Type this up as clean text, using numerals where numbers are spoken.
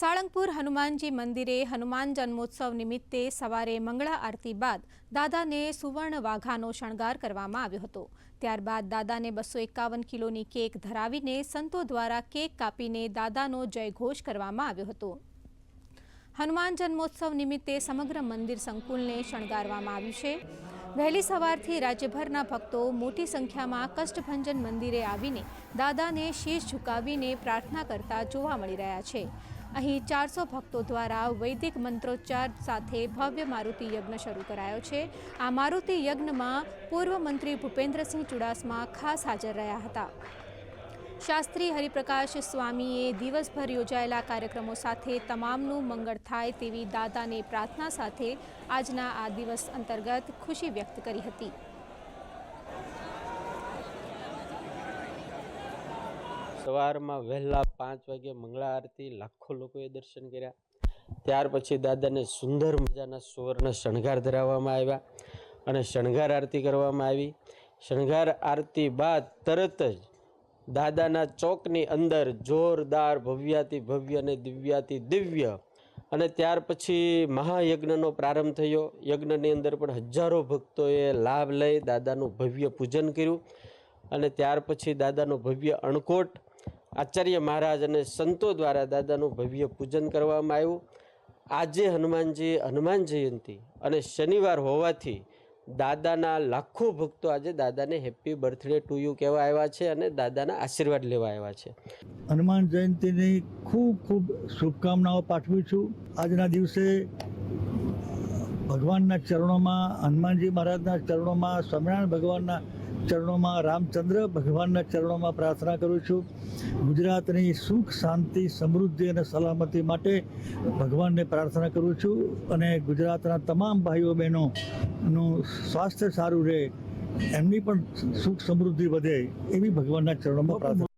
સાળંગપુર હનુમાનજી મંદિરે હનુમાન જન્મોત્સવ નિમિત્તે સવારે મંગળા આરતી બાદ દાદાને સુવર્ણ વાઘાનો શણગાર કરવામાં આવ્યો હતો। ત્યારબાદ દાદાને 251 કિલોની કેક ધરાવીને સંતો દ્વારા કેક કાપીને દાદાનો જયઘોષ કરવામાં આવ્યો હતો। હનુમાન જન્મોત્સવ નિમિત્તે સમગ્ર મંદિર સંકુલને શણગારવામાં આવ્યું છે। વહેલી સવારથી રાજ્યભરના ભક્તો મોટી સંખ્યામાં કષ્ટભંજન મંદિરે આવીને દાદાને શીશ ઝુકાવીને પ્રાર્થના કરતા જોવા મળી રહ્યા છે। અહીં 400 ભક્તો દ્વારા વૈદિક મંત્રોચ્ચાર સાથે ભવ્ય મારુતિ યજ્ઞ શરૂ કરાયો છે। આ મારુતિ યજ્ઞમાં પૂર્વ મંત્રી ભૂપેન્દ્રસિંહ ચુડાસમા ખાસ હાજર રહ્યા હતા। શાસ્ત્રી હરિપ્રકાશ સ્વામીએ દિવસભર યોજાયેલા કાર્યક્રમો સાથે તમામનું મંગળ થાય તેવી દાદાને પ્રાર્થના સાથે આજના આ દિવસ અંતર્ગત ખુશી વ્યક્ત કરી હતી। સવારમાં વહેલા 5 વાગે મંગળા આરતી લાખો લોકોએ દર્શન કર્યા। ત્યાર પછી દાદાને સુંદર મજાના સુવર્ણ શણગાર ધરાવવામાં આવ્યા અને શણગાર આરતી કરવામાં આવી। શણગાર આરતી બાદ તરત જ દાદાના ચોકની અંદર જોરદાર ભવ્યાતિ ભવ્ય અને દિવ્યાતિ દિવ્ય અને ત્યાર પછી મહાયજ્ઞનો પ્રારંભ થયો। યજ્ઞની અંદર પણ હજારો ભક્તોએ લાભ લઈ દાદાનું ભવ્ય પૂજન કર્યું અને ત્યાર પછી દાદાનો ભવ્ય અણકોટ આચાર્ય મહારાજ અને સંતો દ્વારા દાદાનું ભવ્ય પૂજન કરવામાં આવ્યું। આજે હનુમાન જયંતિ અને શનિવાર હોવાથી દાદાના લાખો ભક્તો આજે દાદાને હેપી બર્થડે ટુ યુ કહેવા આવ્યા છે અને દાદાના આશીર્વાદ લેવા આવ્યા છે। હનુમાન જયંતિની ખૂબ ખૂબ શુભકામનાઓ પાઠવું છું। આજના દિવસે ભગવાનના ચરણોમાં, હનુમાનજી મહારાજના ચરણોમાં, સ્વામિનારાયણ ભગવાનના ચરણોમાં, રામચંદ્ર ભગવાનના ચરણોમાં પ્રાર્થના કરું છું। ગુજરાતની સુખ, શાંતિ, સમૃદ્ધિ અને સલામતી માટે ભગવાનને પ્રાર્થના કરું છું અને ગુજરાતના તમામ ભાઈઓ બહેનોનું સ્વાસ્થ્ય સારું રહે, એમની પણ સુખ સમૃદ્ધિ વધે એવી ભગવાનના ચરણોમાં પ્રાર્થના।